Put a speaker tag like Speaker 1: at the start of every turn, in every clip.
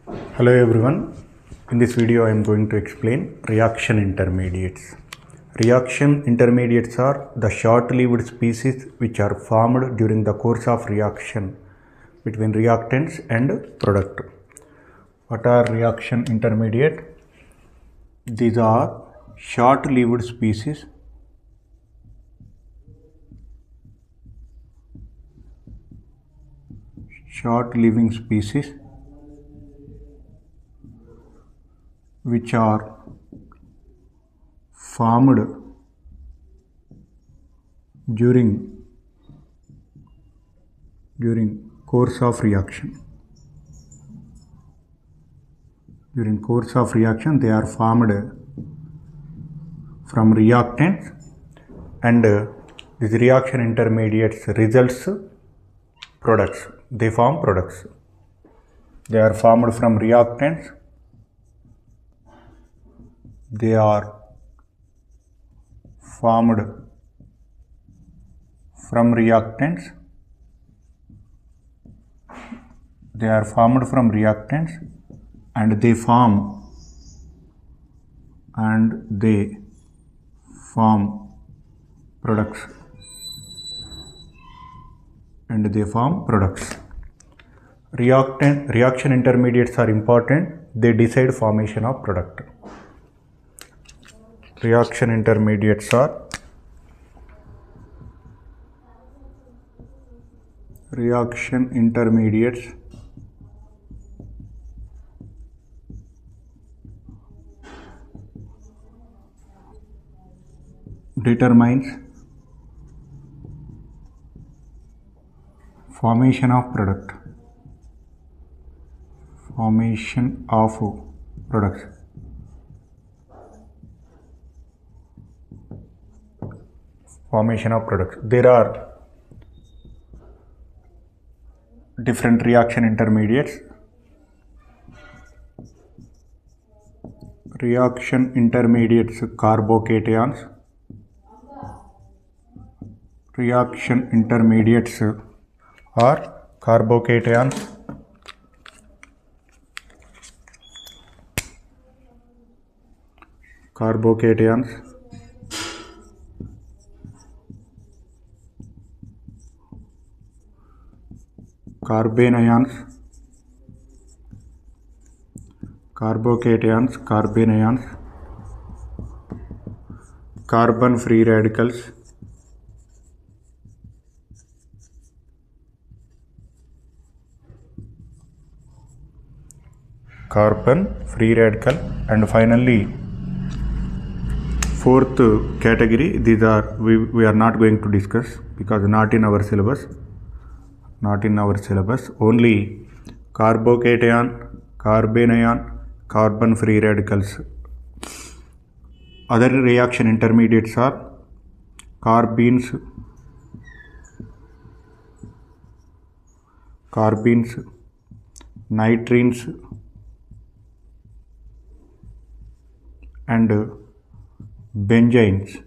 Speaker 1: Hello everyone. In this video I am going to explain reaction intermediates. Reaction intermediates are the short-lived species which are formed during the course of reaction between reactants and product. What are reaction intermediate? These are short-lived species short-living species which are formed during course of reaction. During course of reaction they are formed from reactants, and these reaction intermediates results products. They form products. They are formed from reactants. They are formed from reactants. They are formed from reactants and they form products. Reaction intermediates are important. They decide formation of product. Reaction intermediates are determines formation of product. Formation of products. There are different reaction intermediates. Reaction intermediates carbocations. Reaction intermediates are carbocations. Carbanions, carbon free radicals, and finally fourth category. These are we are not going to discuss because not in our syllabus. Only carbocation, carbanion, carbon free radicals. Other reaction intermediates are carbenes, nitrines, and benzenes.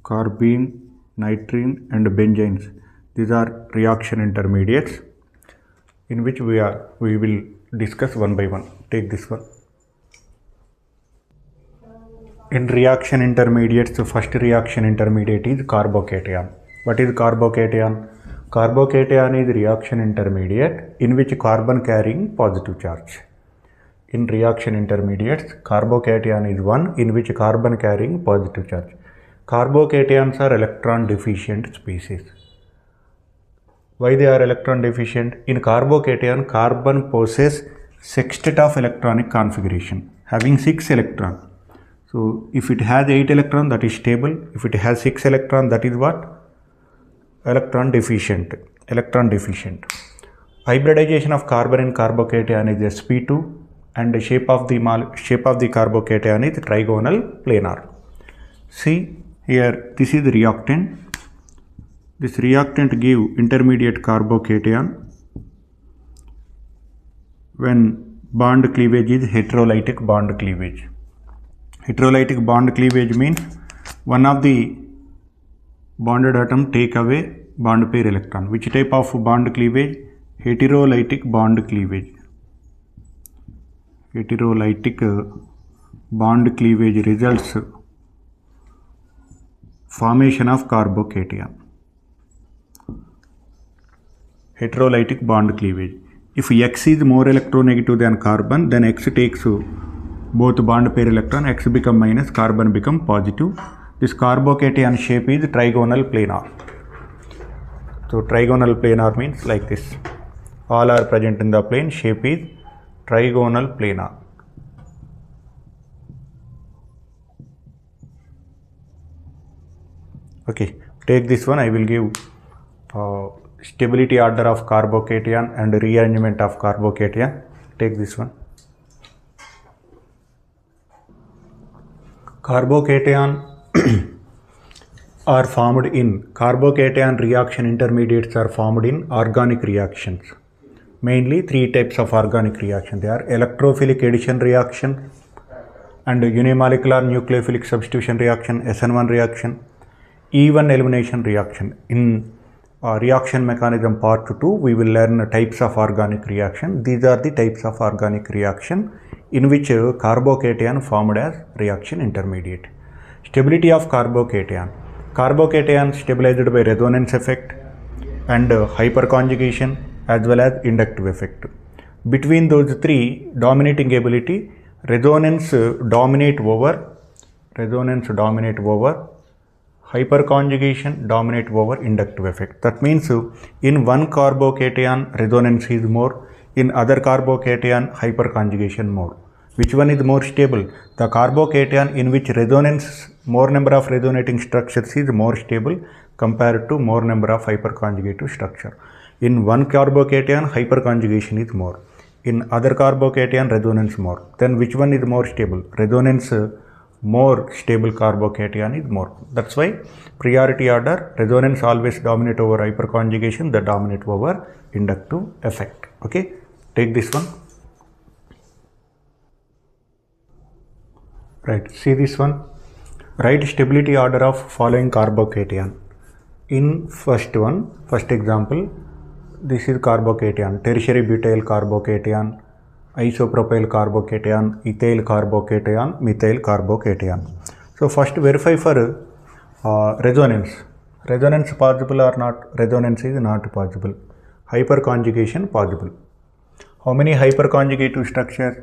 Speaker 1: Carbene, nitrine, and benzenes. These are reaction intermediates in which we will discuss one by one. Take this one. In reaction intermediates, the first reaction intermediate is carbocation. What is carbocation? Carbocation is reaction intermediate in which carbon carrying positive charge. In reaction intermediates, carbocation is one in which carbon carrying positive charge. Carbocations are electron deficient species. Why they are electron deficient? In carbocation, carbon possesses sextet of electronic configuration, having 6 electrons. So if it has 8 electrons, that is stable. If it has 6 electrons, that is what? Electron deficient. Hybridization of carbon in carbocation is sp2, and the shape of the carbocation is trigonal planar. See here, this is the reactant. This reactant give intermediate carbocation when bond cleavage is heterolytic bond cleavage. Heterolytic bond cleavage means one of the bonded atom take away bond pair electron. Which type of bond cleavage? Heterolytic bond cleavage. heterolytic bond cleavage results formation of carbocation. Heterolytic bond cleavage. If X is more electronegative than carbon, then X takes both bond pair electron, X become minus, carbon become positive. This carbocation shape is trigonal planar. So trigonal planar means like this. All are present in the plane. Shape is trigonal planar. Okay, take this one. I will give stability order of carbocation and rearrangement of carbocation. Take this one. Carbocation are formed in carbocation reaction intermediates are formed in organic reactions. Mainly three types of organic reaction. They are electrophilic addition reaction and unimolecular nucleophilic substitution reaction, SN1 reaction, E1 elimination reaction. In reaction mechanism part 2, we will learn types of organic reaction. These are the types of organic reaction in which carbocation formed as reaction intermediate. Stability of carbocation. Carbocation stabilized by resonance effect and hyperconjugation as well as inductive effect. Between those three, dominating ability, resonance dominate over, hyperconjugation dominate over inductive effect. That means in one carbocation resonance is more, in other carbocation hyperconjugation more. Which one is more stable? The carbocation in which resonance, more number of resonating structures is more stable compared to more number of hyperconjugative structure. In one carbocation hyperconjugation is more, in other carbocation resonance more. Then which one is more stable? Resonance more stable carbocation is more. That's why priority order, resonance always dominate over hyperconjugation, that dominate over inductive effect. Okay, take this one. Right, see this one. Write stability order of following carbocation. In first example, this is carbocation, tertiary butyl carbocation, isopropyl carbocation, ethyl carbocation, methyl carbocation. So first verify for resonance. Resonance possible or not? Resonance is not possible. Hyperconjugation possible. How many hyperconjugative structures?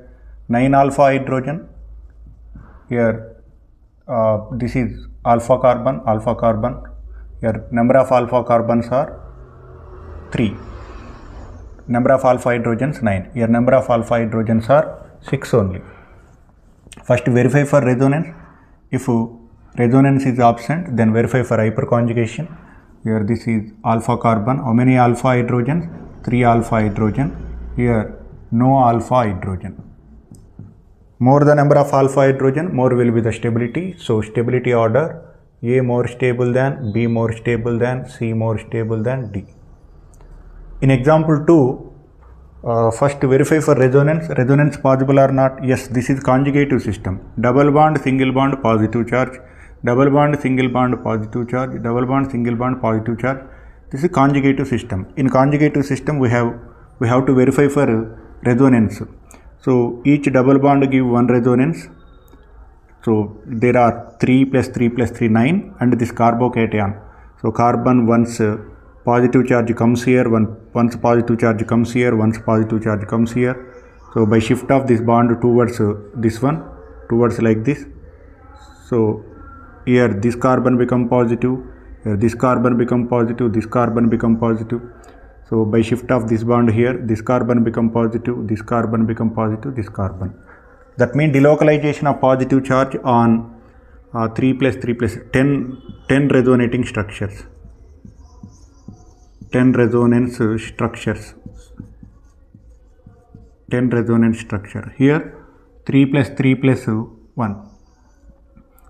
Speaker 1: 9 alpha hydrogen. Here this is alpha carbon. Here number of alpha carbons are 3. Number of alpha hydrogens 9. Here number of alpha hydrogens are 6 only. First verify for resonance. If resonance is absent, then verify for hyperconjugation. Here this is alpha carbon. How many alpha hydrogens? 3 alpha hydrogen. Here no alpha hydrogen. More the number of alpha hydrogen, more will be the stability. So stability order, A more stable than, B more stable than, C more stable than D. In example 2, first verify for resonance. Resonance possible or not? Yes, this is conjugative system. Double bond, single bond, positive charge. Double bond, single bond, positive charge. Double bond, single bond, positive charge. This is conjugative system. In conjugative system, we have to verify for resonance. So each double bond give one resonance. So there are 3 plus 3 plus 3, 9, and this carbocation. So carbon once positive charge comes here, once positive charge comes here, once positive charge comes here. So by shift of this bond towards this one, towards like this. So here this carbon become positive, here this carbon become positive, this carbon become positive. So by shift of this bond here, this carbon become positive, this carbon become positive, this carbon. That means delocalization of positive charge on 3 plus 3 plus 10 resonating structures. 10 resonance structures. 10 resonance structure. Here 3 plus 3 plus 1.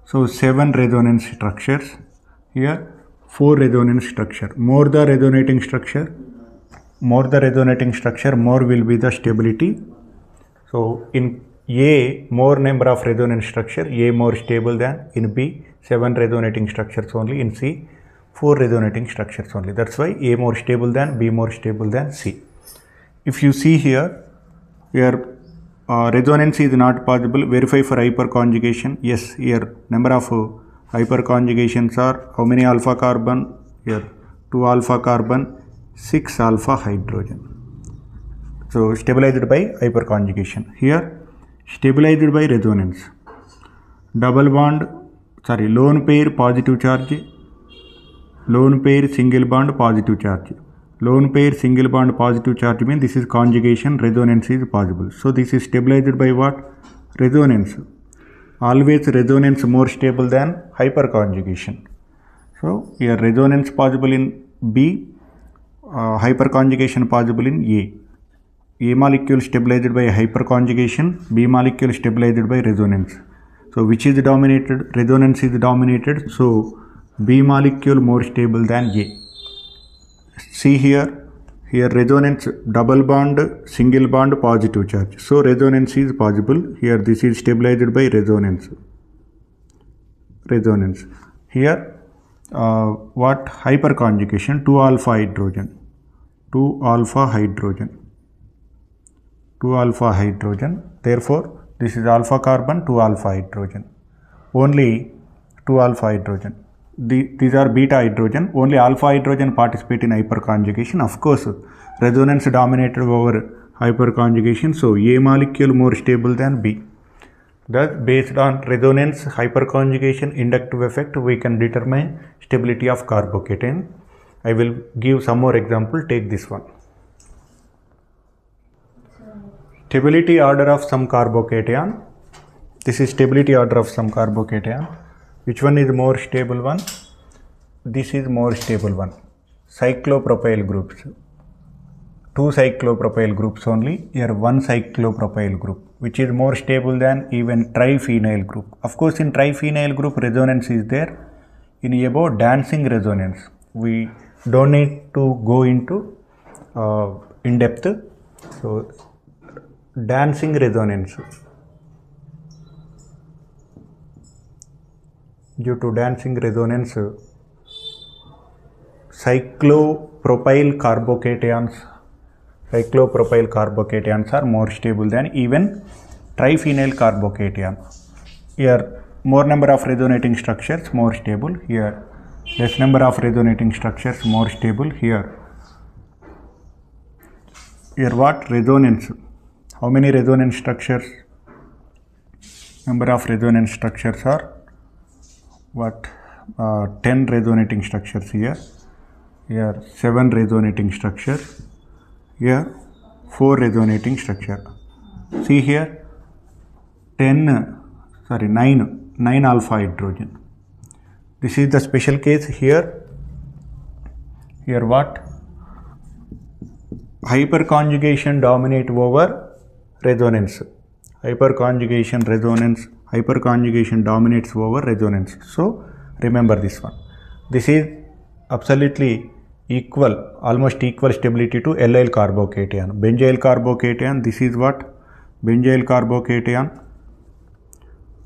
Speaker 1: So 7 resonance structures. Here 4 resonance structure. More the resonating structure, more will be the stability. So in A, more number of resonance structure, A more stable than. In B, 7 resonating structures only. In C, 4 resonating structures only. That's why A more stable than, B more stable than C. If you see here resonance is not possible. Verify for hyperconjugation. Yes, here number of hyperconjugations are how many alpha carbon? Here 2 alpha carbon, 6 alpha hydrogen. So stabilized by hyperconjugation. Here stabilized by resonance. Double bond, lone pair positive charge, lone pair single bond positive charge. Lone pair single bond positive charge means this is conjugation, resonance is possible. So this is stabilized by what? Resonance. Always resonance more stable than hyperconjugation. So here resonance possible in B, hyperconjugation possible in A. A molecule stabilized by hyperconjugation, B molecule stabilized by resonance. So which is dominated? Resonance is dominated. So B molecule more stable than A. See here resonance double bond, single bond, positive charge. So resonance is possible. Here this is stabilized by resonance. Here what? Hyperconjugation, 2 alpha hydrogen. 2 alpha hydrogen. Therefore this is alpha carbon, 2 alpha hydrogen. Only 2 alpha hydrogen. These are beta hydrogen. Only alpha hydrogen participate in hyperconjugation. Of course, resonance dominated over hyperconjugation. So A molecule more stable than B. Thus, based on resonance, hyperconjugation, inductive effect, we can determine stability of carbocation. I will give some more example. Take this one. Stability order of some carbocation. This is stability order of some carbocation. Which one is more stable one? This is more stable one. Cyclopropyl groups. 2 cyclopropyl groups only. Here 1 cyclopropyl group, which is more stable than even triphenyl group. Of course, in triphenyl group resonance is there. In above dancing resonance, we don't need to go into in depth. So dancing resonance. Due to dancing resonance, cyclopropyl carbocations are more stable than even triphenyl carbocation. Here more number of resonating structures, more stable. Here less number of resonating structures, more stable. Here what? Resonance. How many resonance structures? Number of resonance structures are what? 10 resonating structures here. Here 7 resonating structure. Here 4 resonating structure. See here 9 alpha hydrogen. This is the special case here. Here what? Hyperconjugation dominate over resonance. Hyperconjugation dominates over resonance. So remember this one. This is absolutely equal, almost equal stability to allyl carbocation. Benzyl carbocation, this is what? Benzyl carbocation.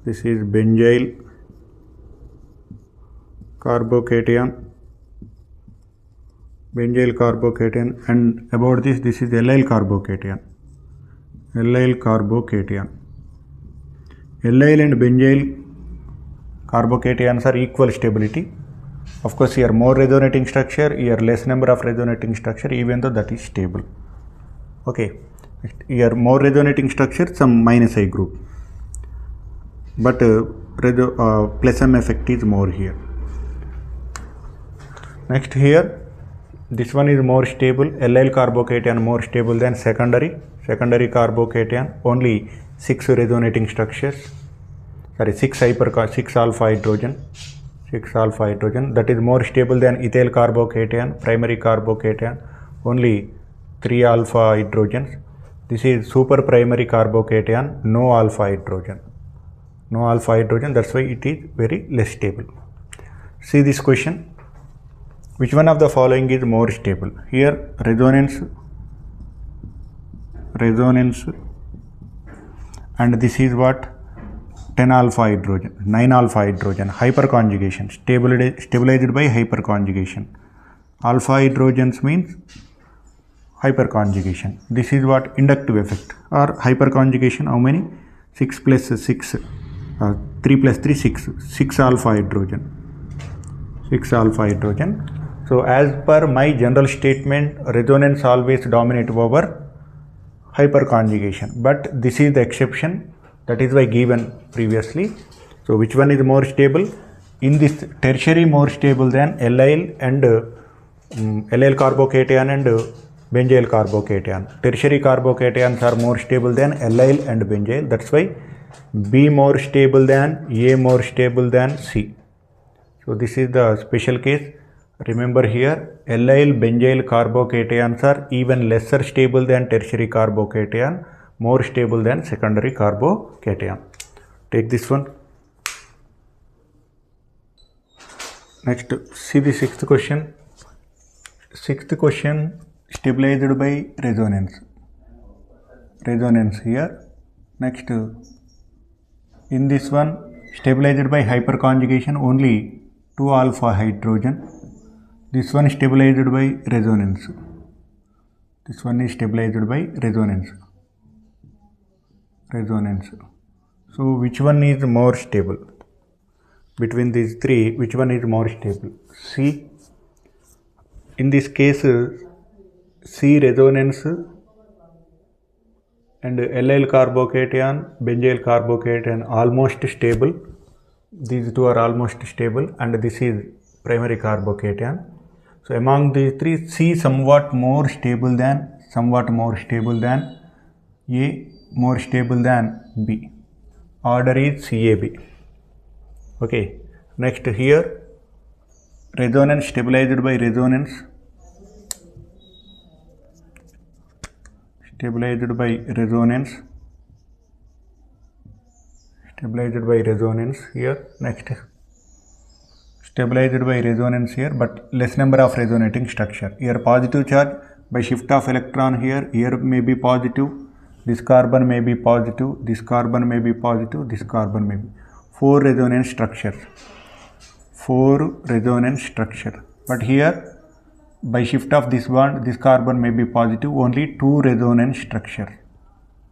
Speaker 1: This is benzyl carbocation, and about this is allyl carbocation. Allyl and benzyl carbocations are equal stability. Of course, here more resonating structure, here less number of resonating structure, even though that is stable. Okay, here more resonating structure, some minus I group, but plus M effect is more here. Next here, this one is more stable. Allyl carbocation more stable than secondary carbocation. Only 6 resonating structures. 6 alpha hydrogen. That is more stable than ethyl carbocation, primary carbocation. Only 3 alpha hydrogens. This is super primary carbocation, no alpha hydrogen. That's why it is very less stable. See this question. Which one of the following is more stable? Here resonance, and this is what? 10 alpha hydrogen, 9 alpha hydrogen. Hyperconjugation, stabilized by hyperconjugation. Alpha hydrogens means hyperconjugation. This is what inductive effect or hyperconjugation. How many? 6 plus 6, 3 plus 3, 6, 6 alpha hydrogen, 6 alpha hydrogen. So as per my general statement, resonance always dominate over hyperconjugation, but this is the exception, that is why given previously. So which one is more stable? In this tertiary more stable than allyl and allyl carbocation and benzyl carbocation. Tertiary carbocations are more stable than allyl and benzyl. That's why B more stable than A more stable than C. So this is the special case. Remember here, allyl benzyl carbocations are even lesser stable than tertiary carbocation, more stable than secondary carbocation. Take this one. Next, see the sixth question. Sixth question, stabilized by resonance. Resonance here. Next, in this one, stabilized by hyperconjugation, only 2 alpha hydrogen. This one is stabilized by resonance. This one is stabilized by resonance. Resonance. So which one is more stable? Between these three, which one is more stable? C. In this case, C resonance and allyl carbocation, benzyl carbocation almost stable. These two are almost stable, and this is primary carbocation. So among these three, C somewhat more stable than A, more stable than B. Order is CAB. Okay. Next here, resonance, stabilized by resonance. Stabilized by resonance. Stabilized by resonance here. Next, stabilized by resonance here, but less number of resonating structure. Here positive charge by shift of electron here may be positive, this carbon may be positive, this carbon may be positive, this carbon may be. 4 resonance structures. 4 resonance structure. But here by shift of this bond, this carbon may be positive, only 2 resonance structure.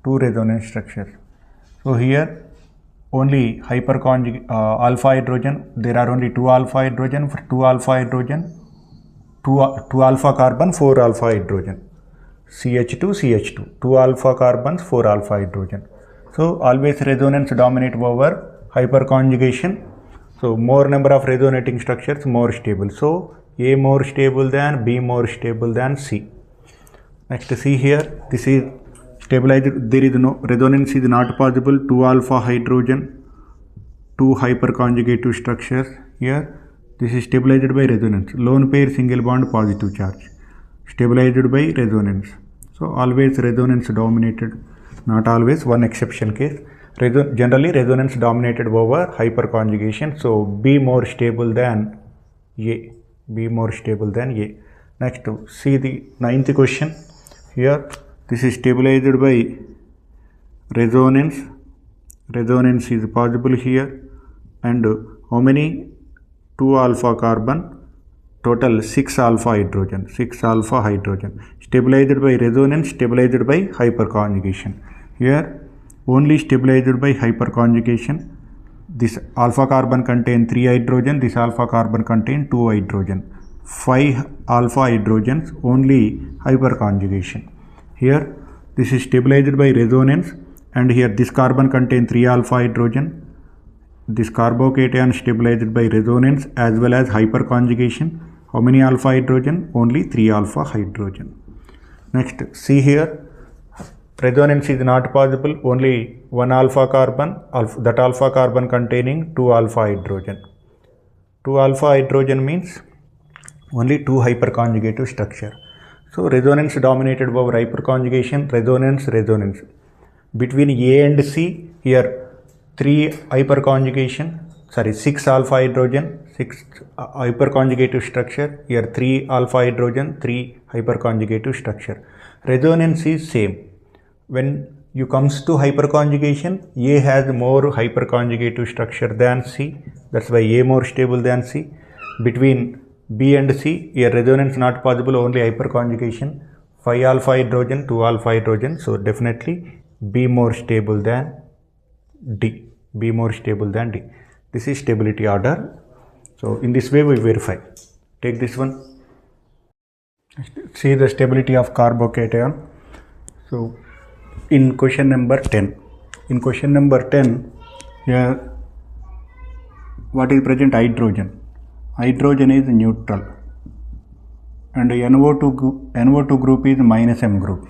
Speaker 1: 2 resonance structures. So here only alpha hydrogen, there are only 2 alpha hydrogen. For 2 alpha hydrogen, 2 alpha carbon, 4 alpha hydrogen, CH2, 2 alpha carbons, 4 alpha hydrogen. So always resonance dominate over hyperconjugation. So more number of resonating structures, more stable. So A more stable than B, more stable than C. Next, see here, this is stabilized, there is no resonance is not possible. 2 alpha hydrogen, 2 hyperconjugative structures here. This is stabilized by resonance. Lone pair single bond positive charge. Stabilized by resonance. So always resonance dominated, not always, one exception case. Generally resonance dominated over hyperconjugation. So B more stable than A. B more stable than A. Next, see the 9th question. Here, this is stabilized by resonance. Resonance is possible here. And how many? 2 alpha carbon. Total 6 alpha hydrogen. 6 alpha hydrogen. Stabilized by resonance, stabilized by hyperconjugation. Here, only stabilized by hyperconjugation. This alpha carbon contain 3 hydrogen, this alpha carbon contain 2 hydrogen. 5 alpha hydrogens, only hyperconjugation. Here, this is stabilized by resonance, and here this carbon contain 3 alpha hydrogen. This carbocation stabilized by resonance as well as hyperconjugation. How many alpha hydrogen? Only 3 alpha hydrogen. Next, see here. Resonance is not possible, only 1 alpha carbon, that alpha carbon containing 2 alpha hydrogen. 2 alpha hydrogen means only 2 hyperconjugative structure. So resonance dominated over hyperconjugation, resonance. Between A and C, here 3 hyperconjugation, 6 alpha hydrogen, 6 hyperconjugative structure, here 3 alpha hydrogen, 3 hyperconjugative structure. Resonance is same. When you comes to hyperconjugation, A has more hyperconjugative structure than C. That's why A more stable than C. Between B and C, here resonance not possible, only hyperconjugation. 5 alpha hydrogen, 2 alpha hydrogen. So definitely B more stable than D. B more stable than D. This is stability order. So in this way we verify. Take this one. See the stability of carbocation. So in question number 10. In question number 10, here what is present? Hydrogen. Hydrogen is neutral. And NO2 group is minus M group.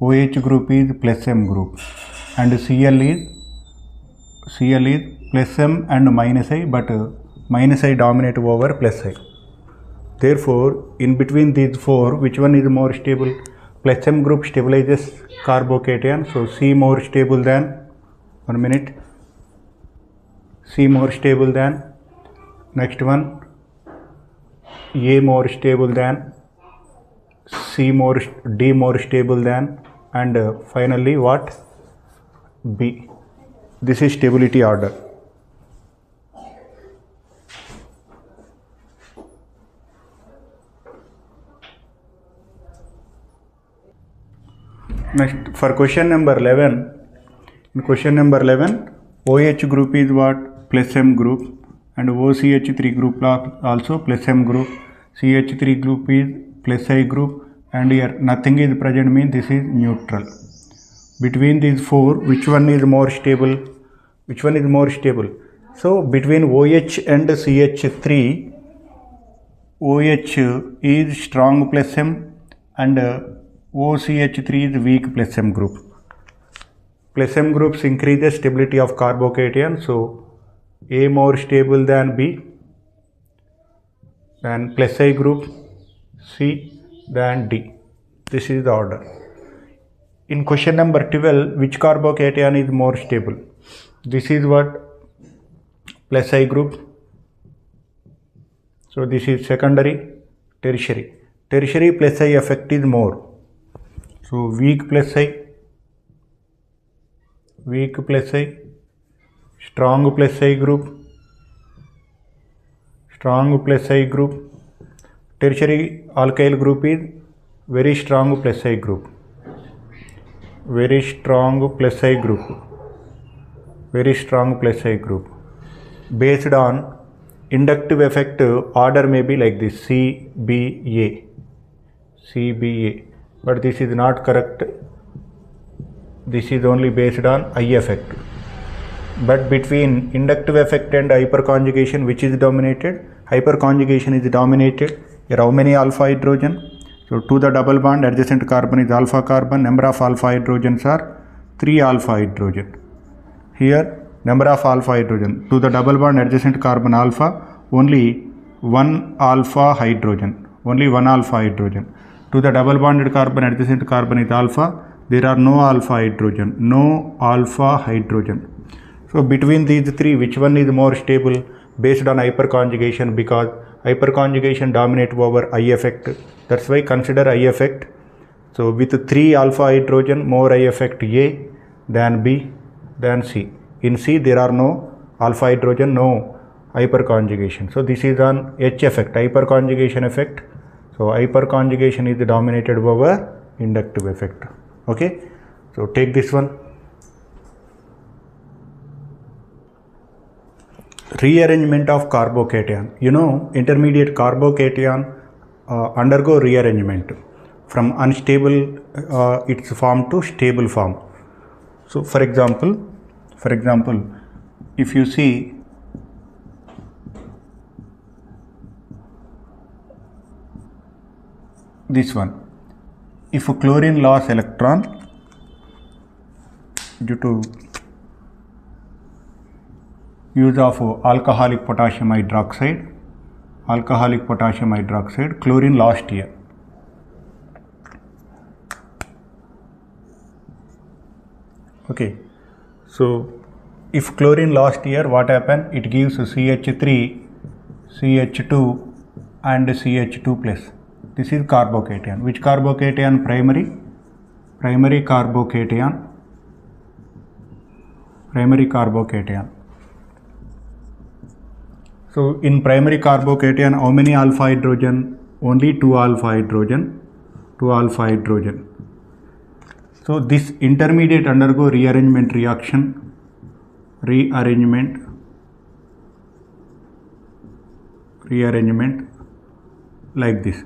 Speaker 1: OH group is plus M group. And Cl is plus M and minus I, but minus I dominate over plus I. Therefore, in between these four, which one is more stable? Plus M group stabilizes carbocation. So C more stable than, C more stable than, next one, A more stable than, D more stable than, and finally what? B. This is stability order. Next, for question number 11, in question number 11, OH group is what? Plus M group, and OCH3 group also plus M group. CH3 group is plus I group, and here nothing is present, means this is neutral. Between these four, which one is more stable? Which one is more stable? So between OH and CH3, OH is strong plus M and OCH3 is weak plus M group. Plus M groups increases stability of carbocation. So A more stable than B, then plus I group, C, then D. This is the order. In question number 12, which carbocation is more stable? This is what? Plus I group. So this is secondary, tertiary. Tertiary plus I effect is more. So weak plus I, strong plus I group, tertiary alkyl group is very strong plus I group, Based on inductive effect, order may be like this: CBA, but this is not correct. This is only based on I effect. But between inductive effect and hyperconjugation, which is dominated? Hyperconjugation is dominated. Here how many alpha hydrogen? So to the double bond adjacent carbon is alpha carbon. Number of alpha hydrogens are 3 alpha hydrogen. Here number of alpha hydrogen. To the double bond adjacent carbon alpha, only 1 alpha hydrogen. To the double bonded carbon adjacent carbon is alpha. There are no alpha hydrogen. So between these three, which one is more stable? Based on hyperconjugation, because hyperconjugation dominate over I effect. That's why consider I effect. So with 3 alpha hydrogen, more I effect A than B than C. In C there are no alpha hydrogen, no hyperconjugation. So this is on H effect, hyperconjugation effect. So hyperconjugation is dominated over inductive effect. Okay, so take this one. Rearrangement of carbocation. You know, intermediate carbocation undergo rearrangement from unstable its form to stable form. So for example, if you see this one, if chlorine loss electron due to use of alcoholic potassium hydroxide, chlorine lost here. Okay, so if chlorine lost here, what happened? It gives CH3, CH2 and CH2 plus. This is carbocation. Which carbocation? Primary carbocation. So in primary carbocation, how many alpha hydrogen? Only 2 alpha hydrogen. 2 alpha hydrogen. So this intermediate undergo rearrangement reaction, rearrangement like this.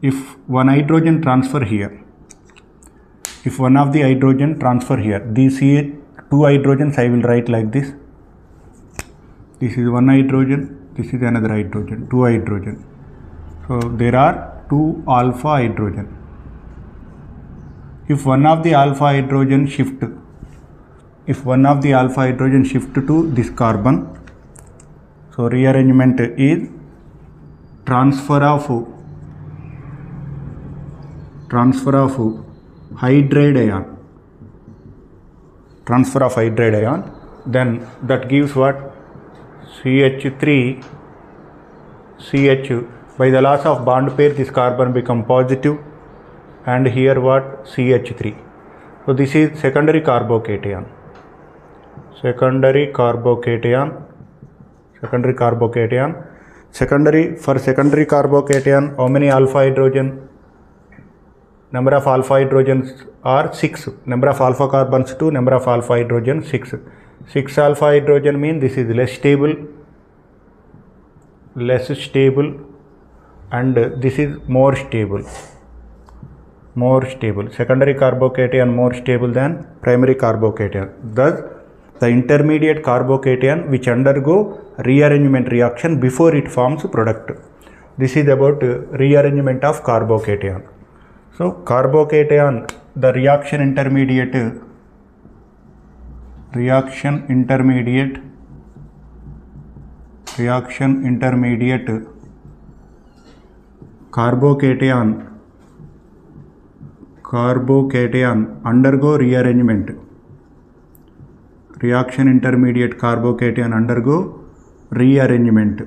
Speaker 1: If one hydrogen transfer here, if one of the hydrogen transfer here, these two hydrogens I will write like this. This is one hydrogen, this is another hydrogen, two hydrogen. So there are 2 alpha hydrogen. If one of the alpha hydrogen shift to this carbon, so rearrangement is transfer of hydride ion, then that gives what? CH3 CH. By the loss of bond pair, this carbon become positive, and here what? CH3. So this is secondary carbocation. Secondary carbocation. For secondary carbocation, how many alpha hydrogen? Number of alpha hydrogens are 6. Number of alpha carbons 2. Number of alpha hydrogen 6. 6 alpha hydrogen means this is less stable, and this is more stable. Secondary carbocation more stable than primary carbocation. Thus, the intermediate carbocation which undergo rearrangement reaction before it forms product. This is about rearrangement of carbocation. So, carbocation, the reaction intermediate carbocation undergo rearrangement. Reaction intermediate carbocation undergo rearrangement.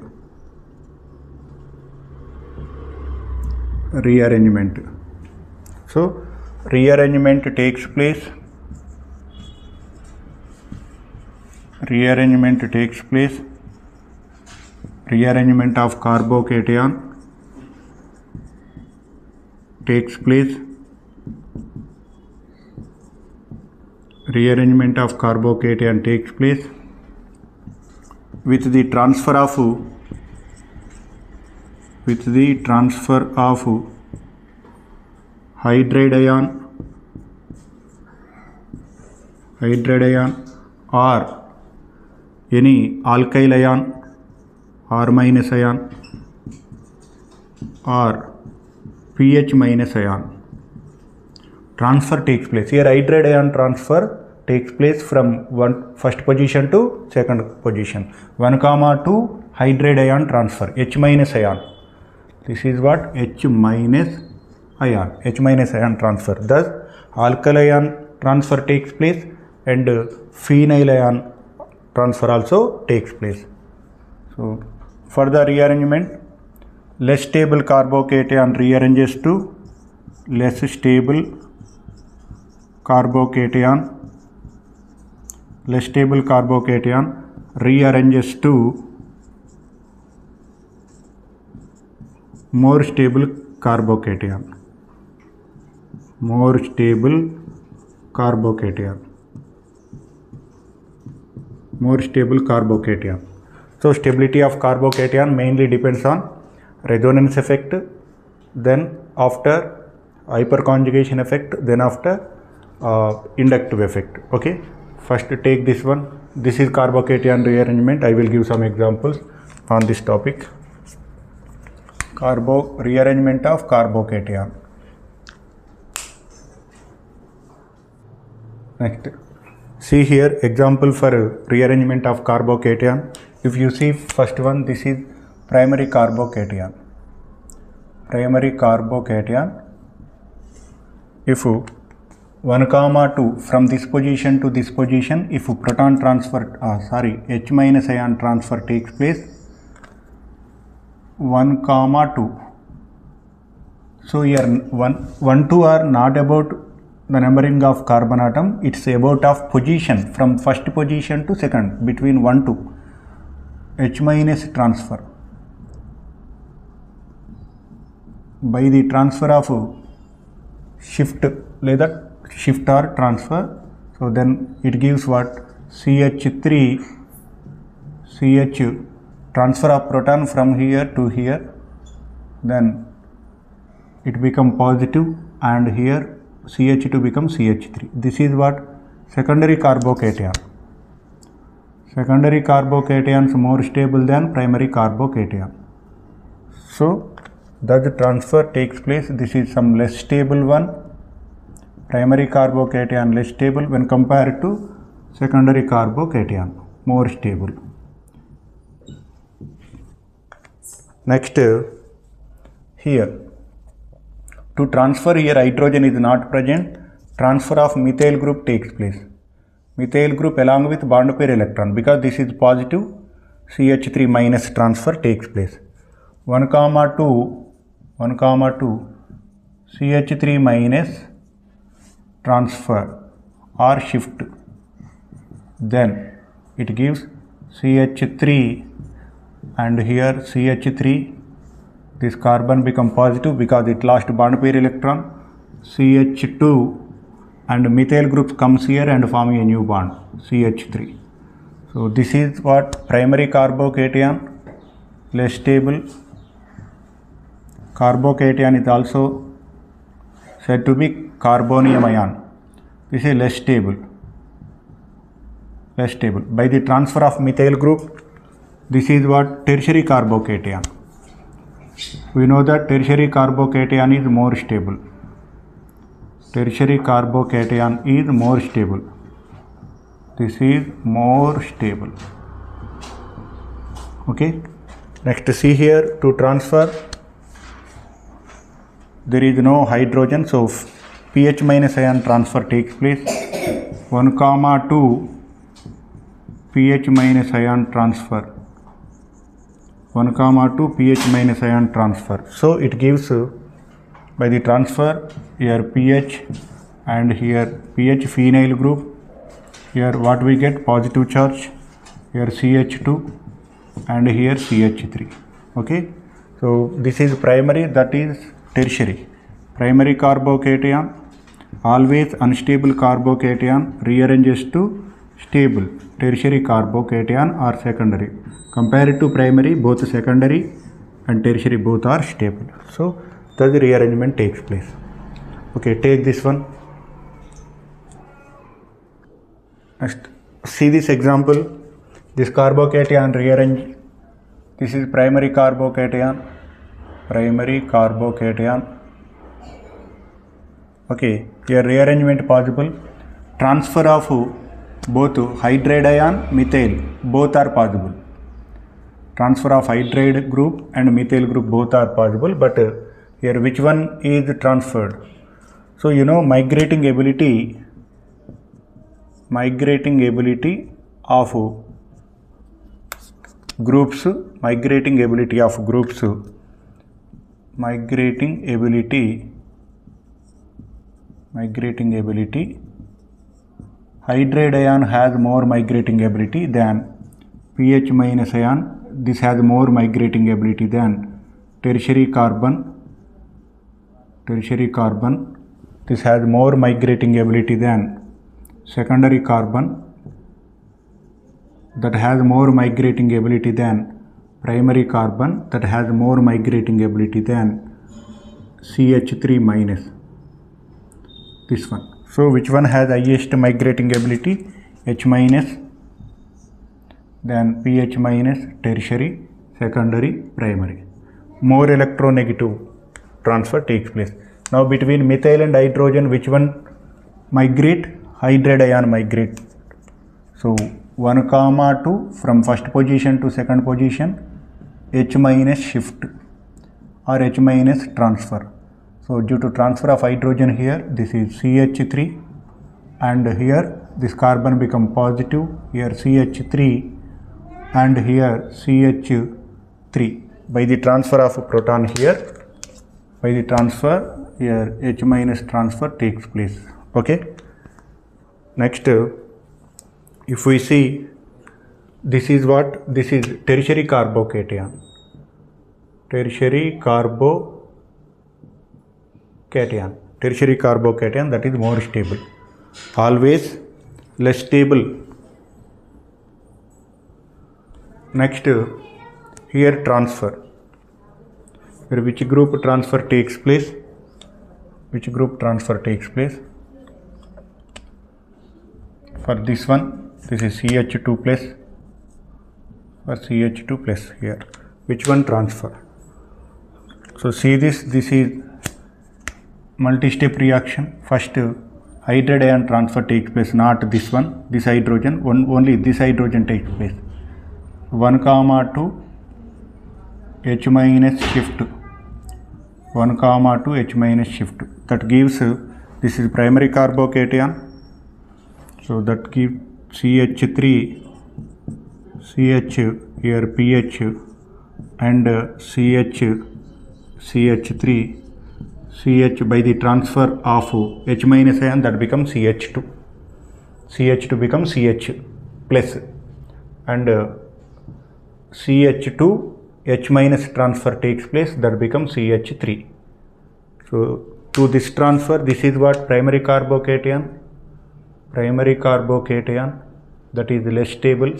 Speaker 1: So rearrangement takes place. Rearrangement of carbocation takes place. Rearrangement of carbocation takes place with the transfer of hydride ion or any alkyl ion, R minus ion or pH minus ion. Transfer takes place. Here hydride ion transfer takes place from first position to second position. 1,2 hydride ion transfer, H minus ion. This is what? H minus ion transfer. Thus alkyl ion transfer takes place and phenyl ion transfer also takes place. So for the rearrangement, less stable carbocation rearranges to less stable carbocation. Less stable carbocation rearranges to more stable carbocation. So stability of carbocation mainly depends on resonance effect, then after hyperconjugation effect, then after inductive effect. Okay, first take this one. This is carbocation rearrangement. I will give some examples on this topic. Rearrangement of carbocation. Next, see here example for rearrangement of carbocation. If you see first one, this is primary carbocation. If 1,2 from this position to this position, if proton transfer, H minus ion transfer takes place, 1,2. So here 1, 2 are not about the numbering of carbon atom, it's about of position from first position to second, between 1, 2. H minus transfer. By the transfer of shift or transfer. So then it gives what? CH3 CH transfer of proton from here to here, then it become positive, and here CH2 becomes CH3. This is what? Secondary carbocation. Secondary carbocations more stable than primary carbocation. So the transfer takes place. This is some less stable one. Primary carbocation less stable when compared to secondary carbocation, more stable. Next, here to transfer, here hydrogen is not present, transfer of methyl group takes place. Methyl group along with bond pair electron, because this is positive, CH3 minus transfer takes place. 1, 2, CH3 minus transfer or shift, then it gives CH3, and here CH3, this carbon become positive because it lost bond pair electron, CH2, and methyl group comes here and form a new bond, CH3. So this is what? Primary carbocation, less stable. Carbocation is also said to be carbonium ion. This is less stable. By the transfer of methyl group, this is what? Tertiary carbocation. We know that tertiary carbocation is more stable. Tertiary carbocation is more stable. This is more stable. Okay. Next, see here, to transfer, there is no hydrogen, so pH minus ion transfer takes place. 1, 2, pH minus ion transfer. 1, 2, pH minus ion transfer. So it gives by the transfer here pH, and here pH phenyl group. Here what we get? Positive charge. Here CH2 and here CH3. Okay. So this is primary, that is tertiary. Primary carbocation, always unstable carbocation rearranges to stable tertiary carbocation or secondary. Compared to primary, both secondary and tertiary both are stable. So the rearrangement takes place. Okay, take this one. Next, see this example. This carbocation rearrange. This is primary carbocation. Okay, here rearrangement possible. Transfer of both hydride ion, methyl, both are possible. Transfer of hydride group and methyl group both are possible, but here which one is transferred? So you know, migrating ability of groups, hydride ion has more migrating ability than pH minus ion. This has more migrating ability than tertiary carbon. This has more migrating ability than secondary carbon. That has more migrating ability than primary carbon. That has more migrating ability than CH3 minus. This one. So which one has highest migrating ability? H minus, then pH minus, tertiary, secondary, primary. More electronegative transfer takes place. Now between methyl and hydrogen, which one migrate? Hydride ion migrate. So 1, 2, from first position to second position, H minus shift or H minus transfer. So due to transfer of hydrogen here, this is CH3, and here this carbon become positive, here CH3 and here CH3. By the transfer of a proton here, here H minus transfer takes place. Okay. Next, if we see, this is what? This is tertiary carbocation. tertiary carbocation, that is more stable. Always less stable. Next, here transfer. Here which group transfer takes place? Which group transfer takes place? For this one, this is CH2 plus. For CH2 plus here. Which one transfer? So see this is multi-step reaction. First hydride ion transfer takes place, not this one, this hydrogen, only this hydrogen takes place. 1, 2 H minus shift, 1, 2 H minus shift. That gives, this is primary carbocation. So that gives CH3, CH here pH and CH3, CH by the transfer of H minus ion, that becomes CH2. CH2 becomes CH plus, and CH2 H minus transfer takes place, that becomes CH3. So to this transfer, this is what primary carbocation. Primary carbocation, that is less stable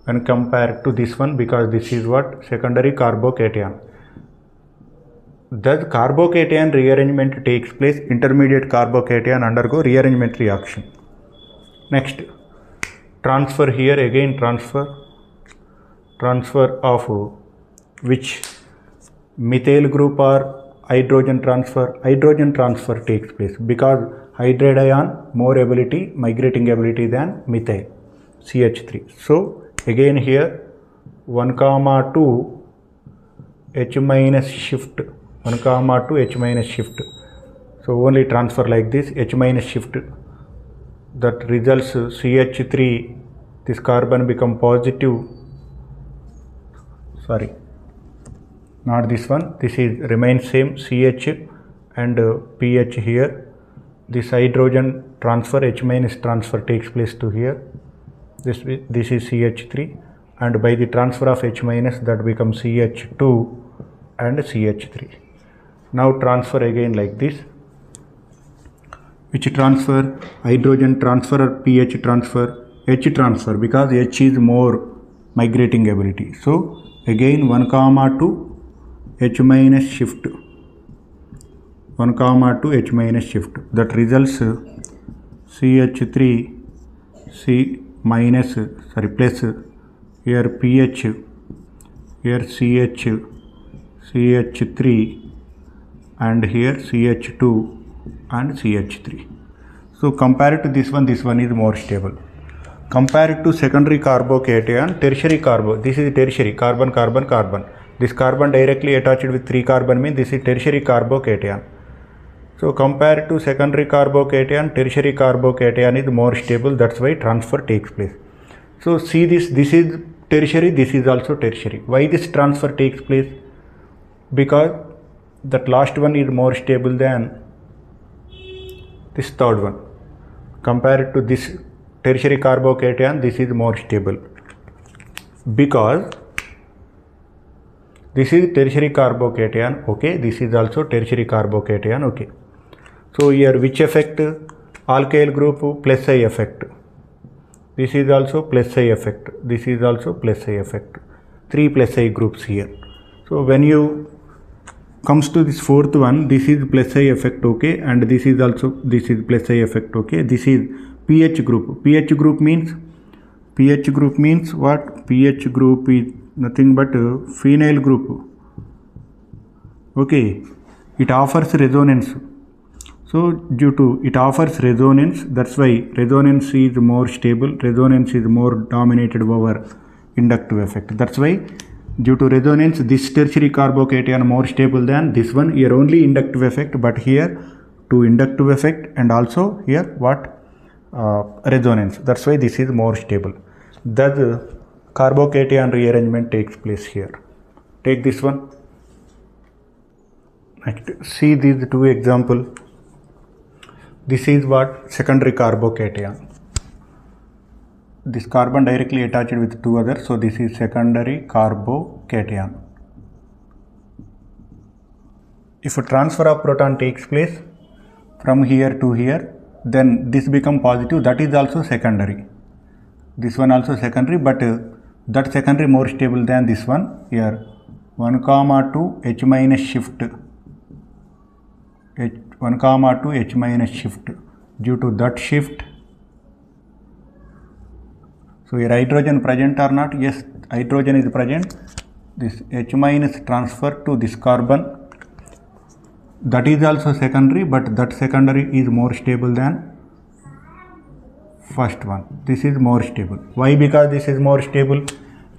Speaker 1: when compared to this one, because this is what secondary carbocation. Thus carbocation rearrangement takes place, intermediate carbocation undergo rearrangement reaction. Next, transfer, here again transfer of which methyl group or hydrogen transfer takes place, because hydride ion more ability, migrating ability than methyl, CH3. So again here 1, 2 H minus shift, 1, 2 H minus shift. So only transfer like this, H minus shift, that results CH3, this carbon become positive, sorry, not this one, this is remains same, CH and pH here. This hydrogen transfer, H minus transfer takes place to here. This is CH3, and by the transfer of H minus, that becomes CH2 and CH3. Now transfer again like this. Which transfer? Hydrogen transfer or pH transfer? H transfer, because H is more migrating ability. So again 1, 2 H minus shift, 1, 2 H minus shift. That results CH3 C minus, sorry, plus, here pH, here CH, CH3 and here CH2 and CH3. So compared to this one is more stable. Compared to secondary carbocation, tertiary this is tertiary, carbon, carbon, carbon. This carbon directly attached with 3 carbon means this is tertiary carbocation. So compared to secondary carbocation, tertiary carbocation is more stable, that's why transfer takes place. So see this is tertiary, this is also tertiary. Why this transfer takes place? Because that last one is more stable than this third one. Compared to this tertiary carbocation, this is more stable, because this is tertiary carbocation, okay, this is also tertiary carbocation, okay. So here which effect? Alkyl group plus I effect. This is also plus I effect. This is also plus I effect. 3 plus I groups here. So when you comes to this fourth one, this is plus I effect, okay, and this is also, this is plus I effect, okay. This is pH group. pH group means what? pH group is nothing but phenyl group, okay. It offers resonance. So due to it offers resonance, that's why resonance is more stable, resonance is more dominated over inductive effect. That's why due to resonance, this tertiary carbocation more stable than this one. Here only inductive effect, but here to inductive effect, and also here what? Resonance. That's why this is more stable. Thus carbocation rearrangement takes place here. Take this one. Next, see these two examples. This is what? Secondary carbocation. This carbon directly attached with 2 others, so this is secondary carbocation. If a transfer of proton takes place, from here to here, then this become positive, that is also secondary. This one also secondary, but that secondary more stable than this one. Here 1, 2 H minus shift, 1, 2 H minus shift. Due to that shift, so here hydrogen present or not? Yes, hydrogen is present. This H minus transfer to this carbon, that is also secondary, but that secondary is more stable than first one. This is more stable. Why? Because this is more stable.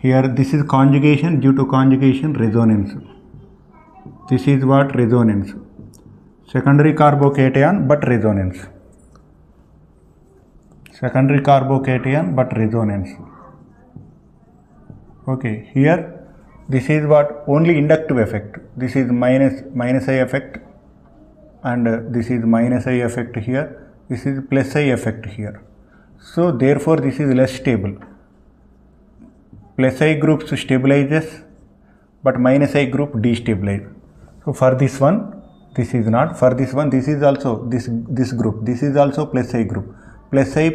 Speaker 1: Here this is conjugation, due to conjugation resonance. This is what? Resonance. Secondary carbocation but resonance. Secondary carbocation but resonance. Okay, here this is what? Only inductive effect. This is minus I effect, and this is minus I effect here. This is plus I effect here. So therefore this is less stable. Plus I group stabilizes, but minus I group destabilizes. So for this one, this is not. For this one, this is also this group. This is also plus I group. Plus I,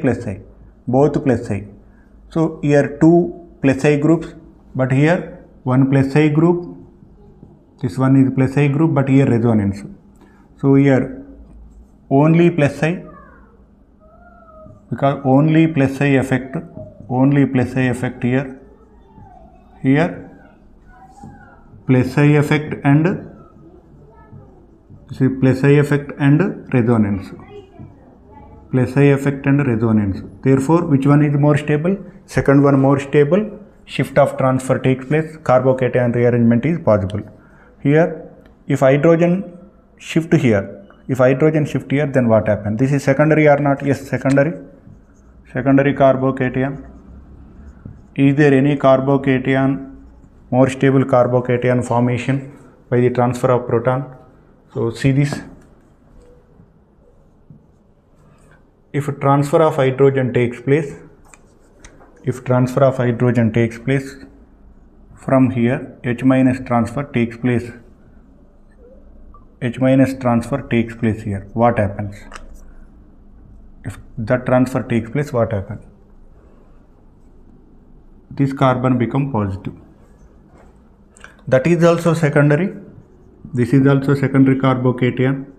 Speaker 1: both plus I. So here 2 plus I groups, but here 1 plus I group. This one is plus I group, but here resonance. So here only plus I, because only plus I effect here. Here plus I effect and this is plus I effect and resonance. Plus I effect and resonance. Therefore, which one is more stable? Second one more stable. Shift of transfer takes place. Carbocation rearrangement is possible. Here, if hydrogen shift here, then what happens? This is secondary or not? Yes, secondary. Secondary carbocation. Is there any carbocation, more stable carbocation formation by the transfer of proton? So see this. If transfer of hydrogen takes place, from here, H minus transfer takes place. H minus transfer takes place here. What happens? If that transfer takes place, what happens? This carbon become positive. That is also secondary. This is also secondary carbocation.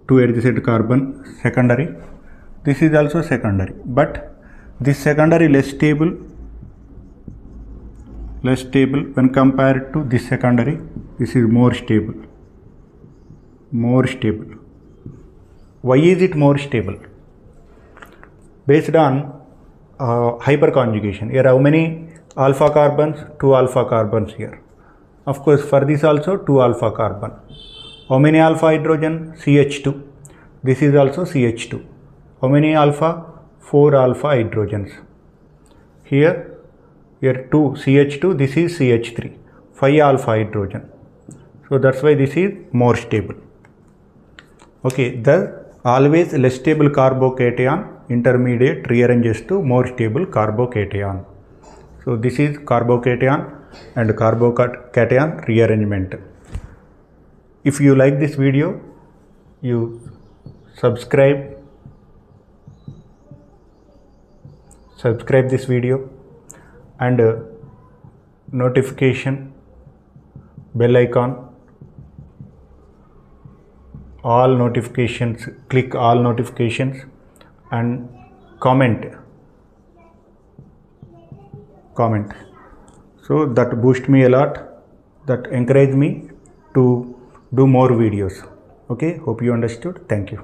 Speaker 1: 2 adjacent carbon, secondary. This is also secondary, but this secondary less stable when compared to this secondary. This is more stable. Why is it more stable? Based on hyperconjugation. Here how many alpha carbons? 2 alpha carbons here. Of course for this also 2 alpha carbon. How many alpha hydrogen? CH2. This is also CH2. How many alpha? 4 alpha hydrogens. Here 2 CH2, this is CH3. 5 alpha hydrogen. So that's why this is more stable. Okay, thus always less stable carbocation intermediate rearranges to more stable carbocation. So this is carbocation and carbocation rearrangement. If you like this video, you subscribe this video and notification bell icon, all notifications, click all notifications and comment. So that boosts me a lot, that encourage me to do more videos. Okay, hope you understood. Thank you.